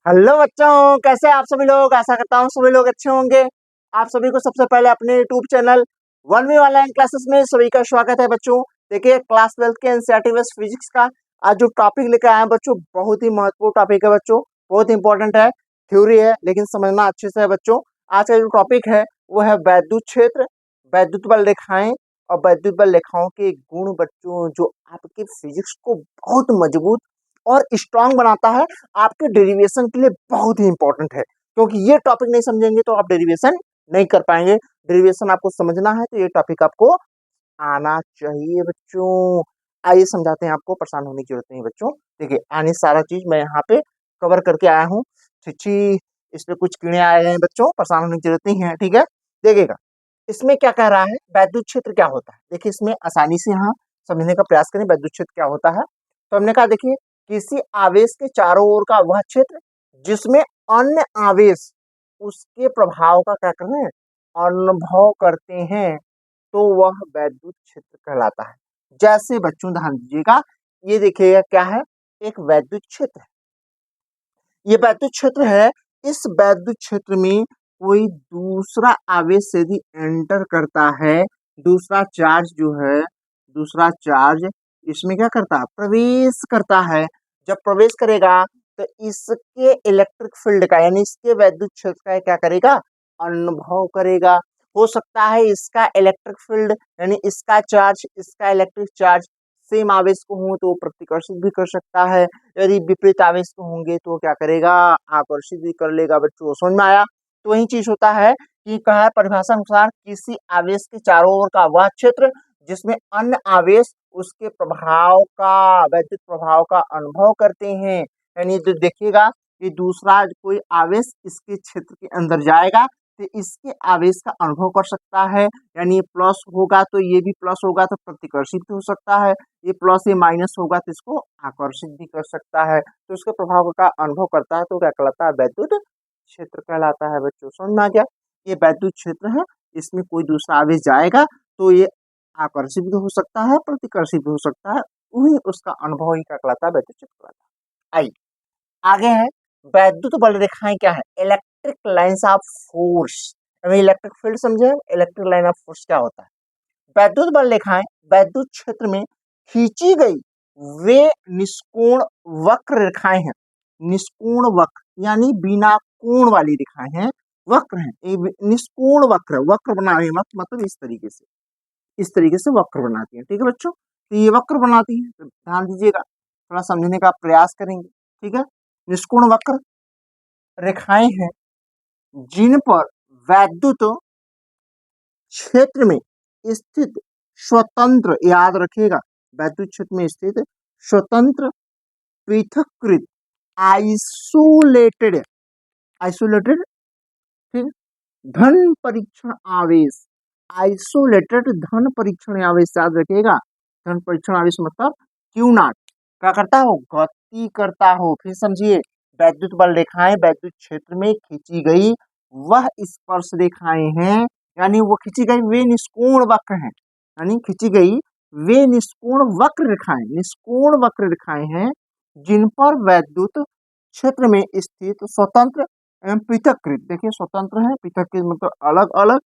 Hello बच्चों, कैसे आप सभी लोग। आशा करता हूँ सभी लोग अच्छे होंगे। आप सभी को सबसे पहले अपने YouTube channel 1V online classes में सभी का स्वागत है बच्चों। देखिए, क्लास 12 के एनसीईआरटी बेस्ड फिजिक्स का आज जो टॉपिक लेकर आए हैं बच्चों, बहुत ही महत्वपूर्ण टॉपिक है बच्चों, बहुत इंपॉर्टेंट है। थ्योरी है लेकिन समझना अच्छे से है बच्चों। आज का जो टॉपिक है वो है वैद्युत क्षेत्र, वैद्युत बल रेखाएं और वैद्युत बल रेखाओं के गुण बच्चों, जो आपके फिजिक्स को बहुत मजबूत और स्ट्रांग बनाता है। आपके डेरिवेशन के लिए बहुत ही इंपॉर्टेंट है, क्योंकि ये टॉपिक नहीं समझेंगे तो आप डेरिवेशन नहीं कर पाएंगे। डेरिवेशन आपको समझना है तो ये टॉपिक आपको आना चाहिए बच्चों। आइए समझाते हैं आपको, परेशान होने की जरूरत नहीं है बच्चों। देखिए, आने सारा चीज मैं यहाँ पे कवर करके आया हूँ। छी, इस पे कुछ कीड़े आए हैं बच्चों, परेशान होने की जरूरत नहीं है, ठीक है। देखिएगा, इसमें क्या कह रहा है, वैद्युत क्षेत्र क्या होता है। देखिए, इसमें आसानी से यहाँ समझने का प्रयास करें वैद्युत क्षेत्र क्या होता है। तो हमने कहा, देखिए, किसी आवेश के चारों ओर का वह क्षेत्र जिसमें अन्य आवेश उसके प्रभाव का क्या करते हैं, अनुभव करते हैं, तो वह वैद्युत क्षेत्र कहलाता है। जैसे बच्चों ध्यान दीजिएगा, ये देखिएगा क्या है, एक वैद्युत क्षेत्र है। ये वैद्युत क्षेत्र है। इस वैद्युत क्षेत्र में कोई दूसरा आवेश यदि एंटर करता है, दूसरा चार्ज जो है, दूसरा चार्ज इसमें क्या करता है, प्रवेश करता है। जब प्रवेश करेगा तो इसके इलेक्ट्रिक फील्ड का, यानी इसके वैद्युत क्षेत्र का क्या करेगा, अनुभव करेगा। हो सकता है इसका इलेक्ट्रिक फील्ड यानी इसका चार्ज, इसका इलेक्ट्रिक चार्ज सेम आवेश को हो तो प्रतिकर्षित भी कर सकता है। यदि विपरीत आवेश को होंगे तो क्या करेगा, आकर्षित भी कर लेगा। बच्चों समझ में आया। तो वही चीज होता है कि कहा है परिभाषा अनुसार, किसी आवेश के चारों ओर का वह क्षेत्र जिसमें अन्य आवेश उसके प्रभाव का, वैद्युत प्रभाव का अनुभव करते हैं। यानी तो देखिएगा, ये दूसरा कोई आवेश इसके क्षेत्र के अंदर जाएगा तो इसके आवेश का अनुभव कर सकता है। यानी प्लस होगा तो ये भी प्लस होगा तो प्रतिकर्षित भी हो सकता है, ये प्लस ये माइनस होगा तो इसको आकर्षित भी कर सकता है। तो इसके प्रभाव का अनुभव करता है तो क्या कहलाता है, वैद्युत क्षेत्र कहलाता है। बच्चों समझ में आ गया। ये वैद्युत क्षेत्र है, इसमें कोई दूसरा आवेश जाएगा तो ये आकर्षित भी हो सकता है, प्रतिकर्षित भी हो सकता है। वही उसका अनुभव ही क्या कहलाता है, वैद्युत क्षेत्र कहलाता है। आइए आगे है, वैद्युत बल रेखाएं क्या है, इलेक्ट्रिक लाइन्स ऑफ फोर्स। हमें इलेक्ट्रिक फील्ड समझे, इलेक्ट्रिक लाइन ऑफ फोर्स क्या होता है। वैद्युत बल रेखाएं वैद्युत क्षेत्र में खींची गई वे निष्कोण वक्र रेखाएं हैं। निष्कोण वक्र यानी बिना कोण वाली रेखाएं हैं, वक्र हैं। ये निष्कोण वक्र, वक्र बना रही है, मतलब इस तरीके से, इस तरीके से वक्र बनाती है, ठीक है बच्चों। तो ये वक्र बनाती है, तो ध्यान दीजिएगा, थोड़ा समझने का प्रयास करेंगे, ठीक है। निष्कोण वक्र रेखाएं हैं जिन पर वैद्युत क्षेत्र में स्थित स्वतंत्र, याद रखिएगा, वैद्युत क्षेत्र में स्थित स्वतंत्र पृथक्कृत आइसोलेटेड, आइसोलेटेड, ठीक, धन परीक्षण आवेश। आइसोलेटेड धन परीक्षण आवेश, याद रखिएगा। धन परीक्षण आवेश मतलब क्यू नॉट क्या करता हो, गति करता हो। फिर समझिए, वैद्युत बल रेखाएं वैद्युत क्षेत्र में खींची गई वह स्पर्श रेखाएं हैं, यानी वो खींची गई वे निष्कोण वक्र हैं, यानी खींची गई वे निष्कोण वक्र रेखाएं, निष्कोण वक्र रेखाएं हैं जिन पर वैद्युत क्षेत्र में स्थित स्वतंत्र एवं पृथक्कृत, देखिए स्वतंत्र है, पृथक्कृत मतलब अलग अलग,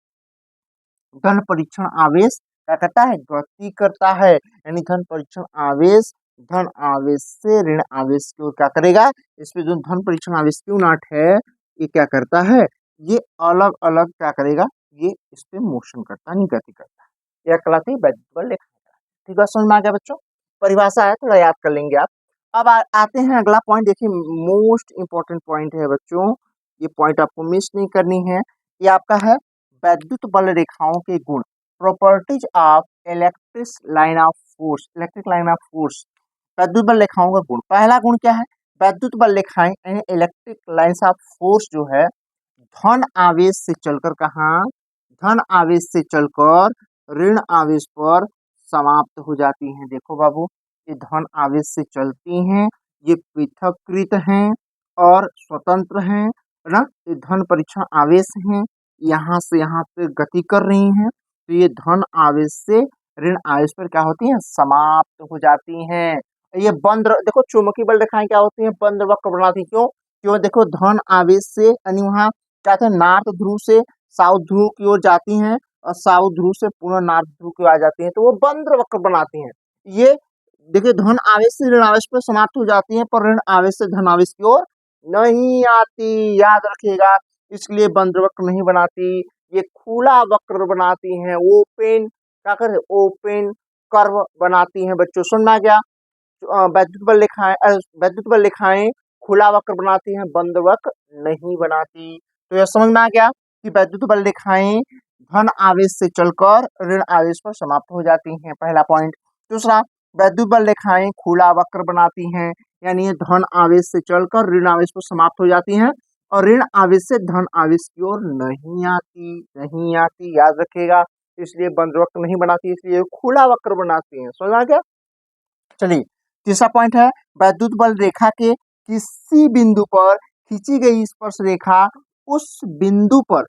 धन परीक्षण आवेश क्या करता है, गति करता है। यानी धन परीक्षण आवेश धन आवेश से ऋण आवेश की ओर क्या करेगा, इसमें जो धन परीक्षण आवेश क्यू नॉट है, ये क्या करता है, ये अलग अलग क्या करेगा, ये इस पे मोशन करता है, नहीं गति करता है। यह कहलाती है वैद्युत बल रेखा। ठीक है, समझ में आ गया बच्चों। परिभाषा है, थोड़ा याद कर लेंगे आप। अब आते हैं अगला पॉइंट। देखिए, मोस्ट इंपॉर्टेंट पॉइंट है बच्चों, ये पॉइंट आपको मिस नहीं करनी है। ये आपका है वैद्युत बल रेखाओं के गुण, properties of electric line of force, electric line of force. वैद्युत बल रेखाओं का गुण, पहला गुण क्या है, वैद्युत बल रेखाएं यानी इलेक्ट्रिक लाइन्स ऑफ फोर्स जो है, धन आवेश से चलकर कहाँ, धन आवेश से चलकर ऋण आवेश पर समाप्त हो जाती हैं। देखो बाबू, ये धन आवेश से चलती हैं, ये पृथक्कृत हैं और स्वतंत्र हैं, है ना। ये धन परीक्षण आवेश हैं, यहाँ से यहाँ पे गति कर रही हैं, तो ये धन आवेश से ऋण आवेश पर क्या होती हैं, समाप्त हो जाती हैं। ये बंद, देखो चुंबकीय बल रेखाएं क्या होती हैं, बंद वक्र बनाती हैं। क्यों, क्यों, देखो धन आवेश से यानी वहाँ क्या कहते हैं, नॉर्थ ध्रुव से साउथ ध्रुव की ओर जाती हैं और साउथ ध्रुव से पुनः नॉर्थ ध्रुव की ओर आ जाती हैं, तो वो बंद्र वक्र बनाती हैं। ये देखिए धन आवेश से ऋण आवेश पर समाप्त हो जाती हैं, पर ऋण आवेश से धन आवेश की ओर नहीं आती, याद रखिएगा। इसलिए बंद्र वक्र नहीं बनाती, ये खुला वक्र बनाती हैं, ओपन क्या कर ओपन कर्व बनाती हैं। बच्चों सुन में आ गया। वैद्युत बल रेखाएं वैद्युत बल रेखाएं खुला वक्र बनाती हैं, बंद वक्र नहीं बनाती। तो यह समझ में आ गया कि वैद्युत बल रेखाएं धन आवेश से चलकर ऋण आवेश पर समाप्त हो जाती हैं, पहला पॉइंट। दूसरा, वैद्युत बल रेखाएं खुला वक्र बनाती हैं, यानी ये धन आवेश से चलकर ऋण आवेश पर समाप्त हो जाती हैं और ऋण आवेश से धन आवेश की ओर नहीं आती, याद रखिएगा। इसलिए बंद वक्र नहीं बनाती, इसलिए खुला वक्र बनाती हैं। समझ आ गया। चलिए तीसरा पॉइंट है, वैद्युत बल रेखा के किसी बिंदु पर खींची गई स्पर्श रेखा उस बिंदु पर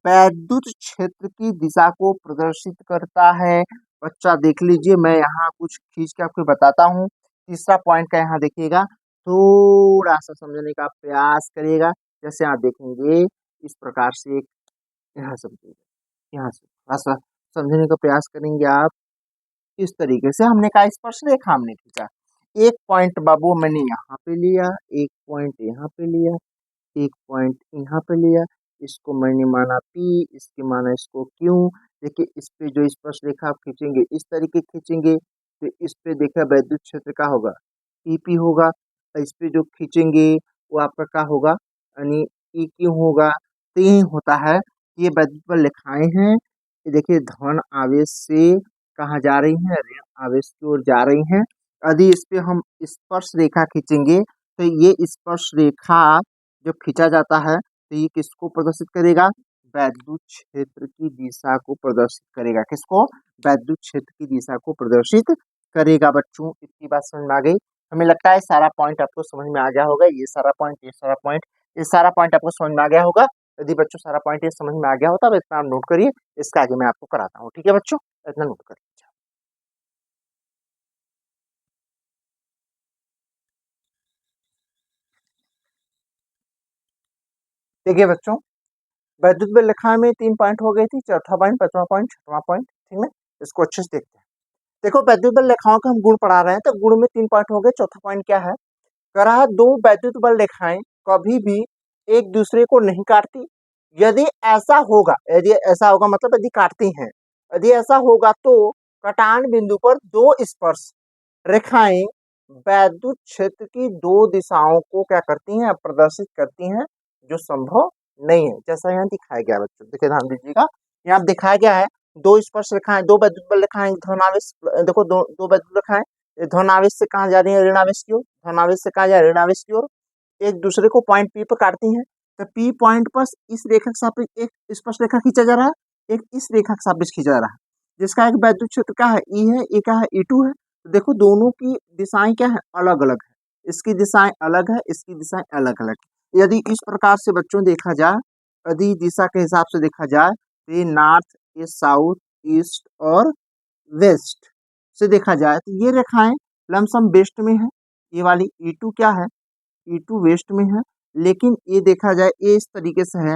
वैद्युत क्षेत्र की दिशा को प्रदर्शित करता है। बच्चा देख लीजिए, मैं यहाँ कुछ खींच के आपको बताता हूँ। तीसरा पॉइंट का यहाँ देखिएगा, थोड़ा सा समझने का प्रयास करिएगा। जैसे आप देखेंगे इस प्रकार से, यहाँ समझिएगा, यहाँ से थोड़ा सा समझने का प्रयास करेंगे आप। इस तरीके से हमने कहा स्पर्श रेखा हमने खींचा, एक पॉइंट बाबू मैंने यहाँ पे लिया, एक पॉइंट यहाँ पे लिया, एक पॉइंट यहाँ पे लिया, इसको मैंने माना P, इसके माना इसको Q। देखिए इस पे जो स्पर्श रेखा आप खींचेंगे इस तरीके खींचेंगे, तो इस पे देखिए वैद्युत क्षेत्र का होगा EP होगा, और इस पे जो खींचेंगे वो आपका क्या होगा, यानी EQ होगा। तो यही होता है, ये वैद्युत बल रेखाएं हैं, ये देखिए धन आवेश से कहाँ जा रही हैं, ऋण आवेश की ओर जा रही हैं। यदि इस पे हम स्पर्श रेखा खींचेंगे तो ये स्पर्श रेखा जब खींचा जाता है तो ये किसको प्रदर्शित करेगा, वैद्युत क्षेत्र की दिशा को प्रदर्शित करेगा। किसको, वैद्युत क्षेत्र की दिशा को प्रदर्शित करेगा। बच्चों इतनी बात समझ में आ गई। हमें लगता है सारा पॉइंट आपको समझ में आ गया होगा, ये सारा पॉइंट, ये सारा पॉइंट, ये सारा पॉइंट आपको समझ में आ गया होगा। यदि बच्चों सारा पॉइंट ये समझ में आ गया होता है, इतना आप नोट करिए, इसका आगे मैं आपको कराता हूँ। ठीक है बच्चों, इतना नोट करिए। देखिए बच्चों, वैद्युत बल रेखा में 3 पॉइंट हो गई थी, चौथा पॉइंट, पांचवा पॉइंट, छठवां पॉइंट। ठीक है, इसको अच्छे से देखते हैं। देखो वैद्युत बल रेखाओं के हम गुण पढ़ा रहे हैं, तो गुण में 3 पॉइंट हो गए। चौथा पॉइंट क्या है, कह रहा है दो वैद्युत बल रेखाएं कभी भी एक दूसरे को नहीं काटती। यदि ऐसा होगा मतलब यदि काटती हैं, यदि ऐसा होगा तो कटान बिंदु पर दो स्पर्श रेखाएं वैद्युत क्षेत्र की दो दिशाओं को क्या करती हैं, प्रदर्शित करती हैं, जो संभव नहीं है। जैसा यहाँ दिखाया गया बच्चों, देखिए ध्यान दीजिएगा, यहाँ दिखाया गया है दो स्पर्श रेखाएं, दो वैद्युत बल रेखाएं धनावेश, देखो दो वैद्युत रेखाएं धनावेश से कहाँ जा रही है, ऋणावेश की ओर, धनावेश से कहाँ जा रही है, ऋणावेश की ओर, एक दूसरे को पॉइंट P पर काटती हैं। तो P पॉइंट पर इस रेखा के सापेक्ष एक स्पर्श रेखा खींचा जा रहा है, एक इस रेखा के सापेक्ष खींचा जा रहा है, जिसका एक वैद्युत क्षेत्र क्या है, E है, ये क्या है, E2 है। तो देखो दोनों की दिशाएं क्या है, अलग अलग है, इसकी दिशाएं अलग है, इसकी दिशाएं अलग अलग है। यदि इस प्रकार से बच्चों देखा जाए, यदि दिशा के हिसाब से देखा जाए, तो ये नॉर्थ, ये साउथ, ईस्ट और वेस्ट से देखा जाए, तो ये रेखाएं लमसम वेस्ट में है, ये वाली E2 क्या है, E2 वेस्ट में है। लेकिन ये देखा जाए ये इस तरीके से है,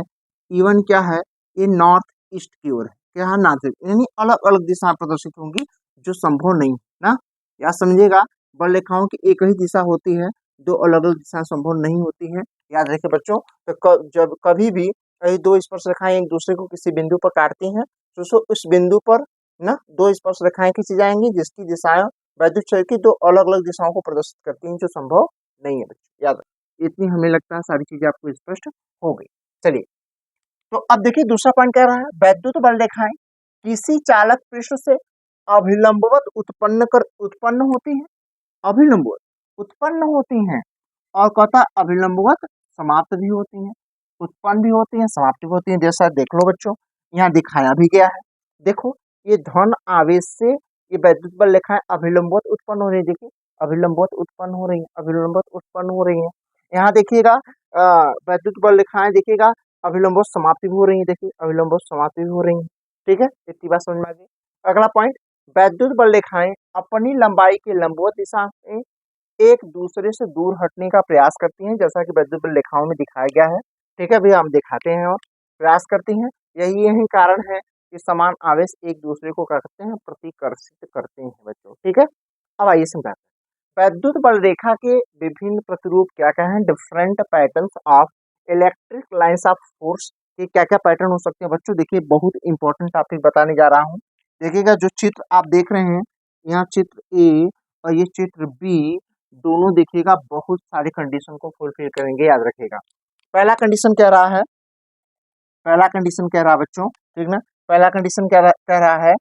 E1 क्या है, ये नॉर्थ ईस्ट की ओर है, क्या है, नॉर्थ ईस्ट, यानी अलग अलग दिशा प्रदर्शित होंगी, जो संभव नहीं है ना। या समझिएगा, बल रेखाओं की एक ही दिशा होती है, दो अलग अलग दिशा संभव नहीं होती है। याद रखिए बच्चों, तो जब कभी भी ये दो स्पर्श रेखाएं एक दूसरे को किसी बिंदु पर काटती हैं, तो उस बिंदु पर ना दो स्पर्श रेखाएं खींची जाएंगी, जिसकी दिशाएं वैद्युत क्षेत्र की दो अलग अलग दिशाओं को प्रदर्शित करती हैं, जो संभव नहीं है बच्चों। याद रखिए, इतनी हमें लगता है सारी चीजें आपको स्पष्ट हो गई। चलिए, तो अब देखिए दूसरा पॉइंट कह रहा है, वैद्युत बल रेखाएं किसी चालक पृष्ठ से अभिलंबवत उत्पन्न होती हैं, अभिलंबवत उत्पन्न होती हैं, और कहता अभिलंबवत समाप्त भी होती हैं, उत्पन्न भी होती हैं, समाप्त भी होती हैं। जैसा देख लो बच्चों, यहाँ दिखाया भी गया है। देखो ये धन आवेश से ये वैद्युत बल रेखाएं अभिलंबवत उत्पन्न हो रही है, देखिए अभिलंबवत उत्पन्न हो रही है, अभिलंबवत उत्पन्न हो रही है। यहाँ देखिएगा वैद्युत बल रेखाएं देखिएगा अभिलंबवत समाप्ति भी हो रही है, देखिए अभिलंबवत समाप्ति भी हो रही है। ठीक है, इतनी बात समझ में आ गई। अगला पॉइंट, वैद्युत बल रेखाएं अपनी लंबाई के लंबवत दिशा में एक दूसरे से दूर हटने का प्रयास करती हैं, जैसा कि वैद्युत बल रेखाओं में दिखाया गया है। ठीक है भैया, हम दिखाते हैं और प्रयास करती हैं। यही कारण है कि समान आवेश एक दूसरे को क्या करते हैं, प्रतिकर्षित करते हैं बच्चों। ठीक है, अब आइए समझाते हैं। वैद्युत बल रेखा के विभिन्न प्रतिरूप क्या क्या हैं, different patterns of electric lines of force के क्या क्या पैटर्न हो सकते हैं बच्चों। देखिए, बहुत इंपॉर्टेंट टॉपिक बताने जा रहा हूँ। देखिएगा, जो चित्र आप देख रहे हैं, यहाँ चित्र ए और ये चित्र बी, दोनों देखिएगा बहुत सारी कंडीशन को फुलफिल करेंगे, याद रखिएगा। पहला कंडीशन कह रहा है, पहला कंडीशन कह रहा है बच्चों, ठीक ना, पहला कंडीशन कह रहा है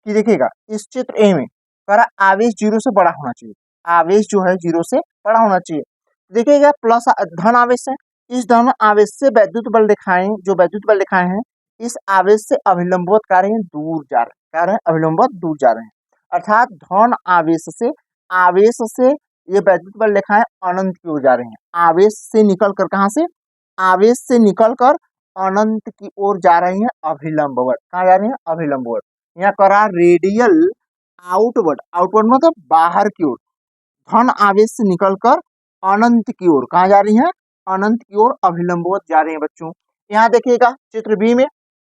कि देखिएगा, इस चित्र ए में कह रहा आवेश जीरो से बड़ा होना चाहिए। आवेश जो है जीरो से बड़ा होना चाहिए। देखिएगा, प्लस धन आवेश है। इस धन आवेश से वैद्युत बल रेखाएं, जो वैद्युत बल रेखाएं हैं, इस आवेश से अभिलंबवत क्या रहे हैं, दूर जा रहे हैं। क्या रहे हैं, अभिलंबवत दूर जा रहे हैं। अर्थात धन आवेश से ये वैद्युत बल रेखाएं अनंत की ओर जा रही हैं। आवेश से निकल कर, कहां से, आवेश से निकल कर अनंत की ओर जा रही हैं, अभिलंबवत। कहाँ जा रही हैं, अभिलंबवत। यहाँ करा रेडियल आउटवर्ड, आउटवर्ड मतलब बाहर की ओर। धन आवेश से निकलकर अनंत की ओर कहाँ जा रही हैं, अनंत की ओर अभिलंबवत जा रही हैं बच्चों। यहाँ देखिएगा चित्र बी में,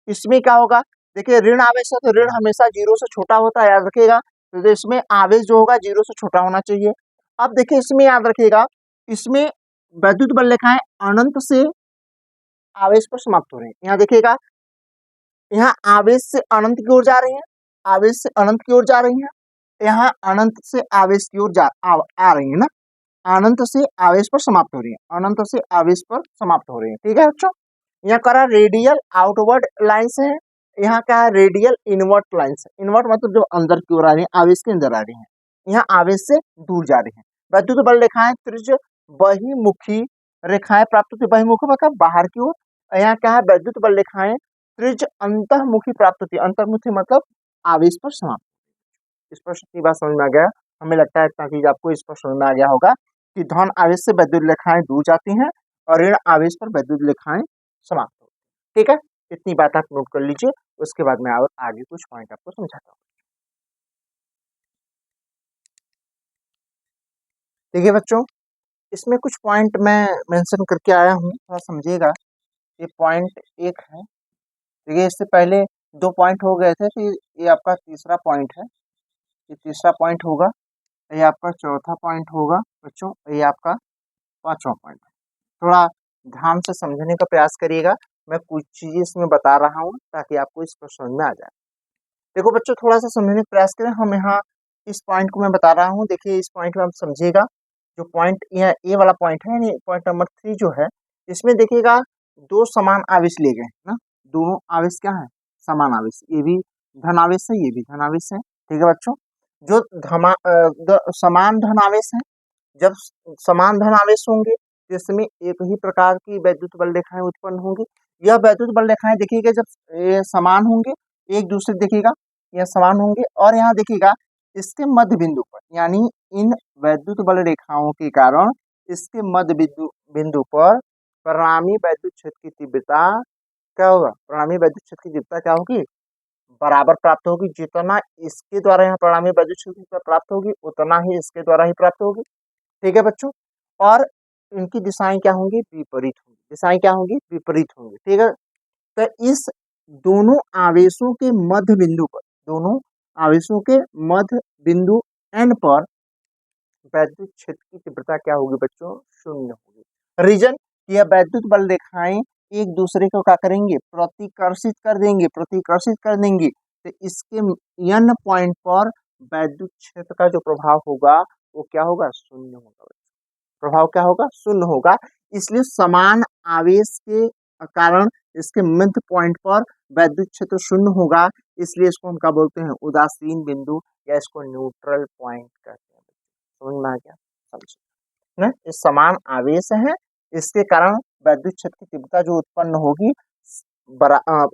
इसमें क्या होगा, देखिए ऋण आवेश है तो ऋण हमेशा जीरो से छोटा होता है, याद रखिएगा। तो इसमें आवेश जो होगा जीरो से छोटा होना चाहिए। अब देखिए, इसमें याद रखिएगा, इसमें वैद्युत बल रेखाएं अनंत से आवेश पर समाप्त हो रही है। यहाँ देखिएगा, यहाँ आवेश से अनंत की ओर जा रही है, आवेश से अनंत की ओर जा रही है। यहाँ अनंत से आवेश की ओर आ रही है ना, अनंत से आवेश पर समाप्त हो रही है, अनंत से आवेश पर समाप्त हो रही है। ठीक है बच्चों, यहाँ करा रेडियल आउटवर्ड लाइन्स है, यहाँ क्या है, रेडियल इनवर्ट लाइन्स है। इनवर्ट मतलब जो अंदर की ओर आ रही है, आवेश के अंदर आ रही है, यहाँ आवेश से दूर जा रही है। वैद्युत बल रेखाएं त्रिज्य बहिमुखी रेखाएं प्राप्त होती, बहिमुखी मतलब बाहर की ओर। यहाँ क्या है, वैद्युत बल रेखाएं त्रिज्य अंतर्मुखी प्राप्त होती है। अंतर्मुखी मतलब आवेश पर समाप्त। स्पष्ट की बात समझ में आ गया, हमें लगता है इतना चीज आपको स्पष्ट समझ में आ गया होगा कि धन आवेश से वैद्युत रेखाएं दूर जाती हैं और ऋण आवेश पर वैद्युत रेखाएं समाप्त होती। ठीक है, इतनी बात आप नोट कर लीजिए, उसके बाद मैं और आगे कुछ पॉइंट आपको समझाता हूँ। देखिए बच्चों, इसमें कुछ पॉइंट मैं मेंशन करके आया हूँ, थोड़ा समझिएगा। ये पॉइंट एक है, देखिए इससे पहले दो पॉइंट हो गए थे, तो ये आपका तीसरा पॉइंट है। ये तीसरा पॉइंट होगा, ये आपका चौथा पॉइंट होगा बच्चों, ये आपका पांचवा पॉइंट। थोड़ा ध्यान से समझने का प्रयास करिएगा, मैं कुछ चीजें इसमें बता रहा हूँ ताकि आपको इस पर समझ में आ जाए। देखो बच्चों, थोड़ा सा समझने का प्रयास करें। हम यहाँ इस पॉइंट को मैं बता रहा हूँ, देखिए इस पॉइंट में आप समझिएगा। जो पॉइंट यह ए वाला पॉइंट है, यानी पॉइंट नंबर 3 जो है, इसमें देखिएगा दो समान आवेश लिए गए ना, दोनों आवेश क्या है, समान आवेश। ये भी धन आवेश है, ये भी धन आवेश है। ठीक है बच्चों, जो समान धन आवेश है, जब समान धन आवेश होंगे तो इसमें एक ही प्रकार की वैद्युत बल रेखाएं उत्पन्न होंगी। यह वैद्युत बल रेखाएं देखिएगा, जब ये समान होंगे, एक दूसरे देखिएगा, यह समान होंगे, और यहाँ देखिएगा इसके मध्य बिंदु पर, यानी इन वैद्युत बल रेखाओं के कारण इसके मध्य बिंदु पर परिणामी वैद्युत क्षेत्र की तीव्रता क्या होगा, परिणामी वैद्युत क्षेत्र की तीव्रता क्या होगी, बराबर प्राप्त होगी। जितना इसके द्वारा यहाँ परिणामी वैद्युत क्षेत्र की तीव्रता प्राप्त होगी, उतना ही इसके द्वारा ही प्राप्त होगी। ठीक है बच्चों, और इनकी दिशाएं क्या होंगी, विपरीत होंगी। दिशाएं क्या होंगी, विपरीत होंगी। ठीक है, तो इस दोनों आवेशों के मध्य बिंदु पर, दोनों आवेशों के मध्य बिंदु एन पर वैद्युत क्षेत्र की तीव्रता क्या होगी बच्चों, शून्य होगी। रीजन, यह वैद्युत बल रेखाएं एक दूसरे को क्या करेंगे, प्रतिकर्षित कर देंगे, प्रतिकर्षित कर देंगे। तो इसके एन पॉइंट पर वैद्युत क्षेत्र का जो प्रभाव होगा वो क्या होगा, शून्य होगा। प्रभाव क्या होगा, शून्य होगा। इसलिए समान आवेश के कारण इसके मध्य पॉइंट पर वैद्युत क्षेत्र शून्य होगा, इसलिए इसको हम क्या बोलते हैं, उदासीन बिंदु, या इसको न्यूट्रल पॉइंट कहते हैं। समझ में आ गया, समझिए ना, इस समान आवेश है, इसके कारण वैद्युत क्षेत्र की तीव्रता जो उत्पन्न होगी,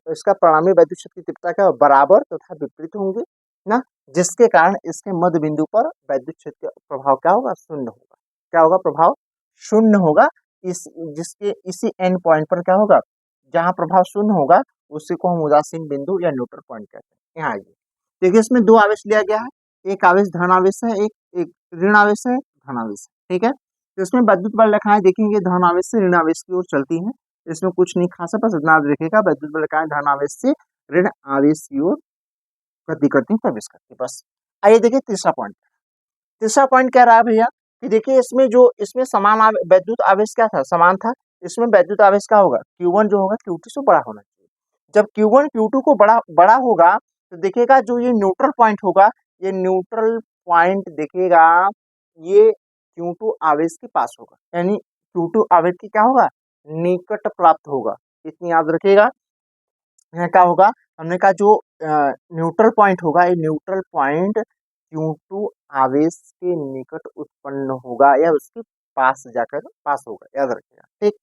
इसका परिणामी वैद्युत क्षेत्र की तीव्रता क्या बराबर तथा विपरीत होंगे ना, जिसके कारण इसके मध्य बिंदु पर वैद्युत क्षेत्र का प्रभाव क्या होगा, शून्य होगा। क्या होगा, प्रभाव शून्य होगा। इस जिसके इसी एंड पॉइंट पर क्या होगा, जहां प्रभाव शून्य होगा उसी को हम उदासीन बिंदु या न्यूट्रल पॉइंट कहते हैं। यहाँ आइए, देखिए इसमें दो आवेश लिया गया है, एक आवेश धन आवेश है, एक ऋण आवेश है, धन आवेश है। ठीक है। तो इसमें विद्युत बल रेखाएं देखेंगे धन आवेश से ऋण आवेश की ओर चलती हैं। इसमें कुछ नहीं खास है, बस इतना याद रखिएगा, विद्युत बल रेखाएं धन आवेश से ऋण आवेश की ओर गति करती हैं, प्रवेश करती हैं, बस। आइए देखिए तीसरा पॉइंट। तीसरा पॉइंट कह रहा है भैया कि देखिए इसमें जो इसमें समान वैद्युत आवेश क्या था, समान था। इसमें वैद्युत आवेश क्या होगा, Q1 जो होगा Q2 से बड़ा होना चाहिए। जब Q1 Q2 को बड़ा बड़ा होगा तो देखिएगा जो ये न्यूट्रल पॉइंट होगा, ये न्यूट्रल पॉइंट देखिएगा ये Q2 आवेश के पास होगा, यानी Q2 आवेश की क्या होगा, निकट प्राप्त होगा। इतनी याद रखिएगा। यहाँ क्या होगा, हमने कहा जो न्यूट्रल पॉइंट होगा, ये न्यूट्रल पॉइंट Q2 आवेश के निकट उत्पन्न होगा या उसके पास जाकर पास होगा, याद रखिएगा। ठीक,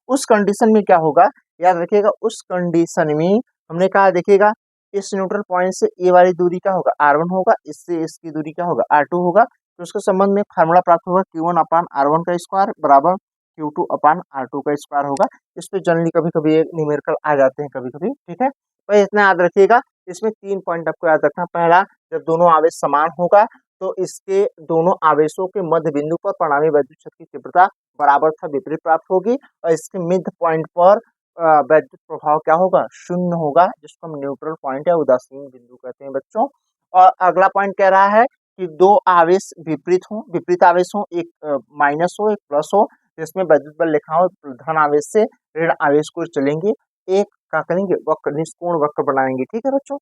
उस कंडीशन में क्या होगा, याद रखिएगा, उस कंडीशन में हमने कहा देखिएगा इस न्यूट्रल पॉइंट से ये वाली दूरी क्या होगा, R1 होगा, इससे इसकी दूरी क्या होगा, R2 होगा। तो उसके संबंध में फार्मूला प्राप्त होगा Q1 अपान R1 का स्क्वायर बराबर Q2 अपान R2 का स्क्वायर होगा। इस पे जनरली कभी कभी न्यूमेरिकल आ जाते हैं कभी कभी, ठीक है। पर इतना याद रखिएगा, इसमें 3 पॉइंट आपको याद रखना। पहला, जब दोनों आवेश समान होगा तो इसके दोनों आवेशों के मध्य बिंदु पर परिणामी वैद्युत क्षेत्र की तीव्रता बराबर था विपरीत प्राप्त होगी, और इसके मिड पॉइंट पर वैद्युत प्रभाव क्या होगा, शून्य होगा, जिसको हम न्यूट्रल पॉइंट या उदासीन बिंदु कहते हैं बच्चों। और अगला पॉइंट कह रहा है कि दो आवेश विपरीत हो, विपरीत आवेश हो, एक माइनस हो एक प्लस हो, जिसमें वैद्युत बल लिखा हो धन आवेश से ऋण आवेश को चलेंगे, एक क्या करेंगे, वक्र निष्कोण वक्र बनाएंगे, ठीक है बच्चों।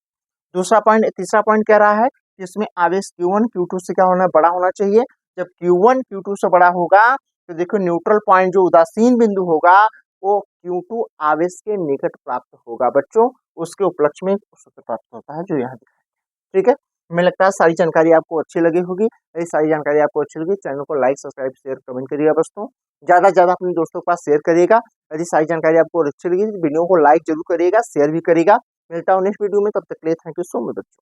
दूसरा पॉइंट, तीसरा पॉइंट कह रहा है कि इसमें आवेश Q1 Q2 से क्या होना, बड़ा होना चाहिए। जब Q1 Q2 से बड़ा होगा तो देखो न्यूट्रल पॉइंट जो उदासीन बिंदु होगा वो Q2 आवेश के निकट प्राप्त होगा बच्चों, उसके उपलक्ष्य में सूत्र प्राप्त होता है जो यहाँ दिखाया है। ठीक है, हमें लगता है सारी जानकारी आपको अच्छी लगी होगी। यदि सारी जानकारी आपको अच्छी लगी, चैनल को लाइक सब्सक्राइब शेयर कमेंट करिएगा दोस्तों, ज्यादा से ज्यादा अपने दोस्तों के पास शेयर करिएगा। यदि सारी जानकारी आपको अच्छी लगी तो वीडियो को लाइक जरूर करिएगा, शेयर भी करिएगा। मिलता हूँ नेक्स्ट वीडियो में, तब तक के लिए थैंक यू सो मच बच्चों।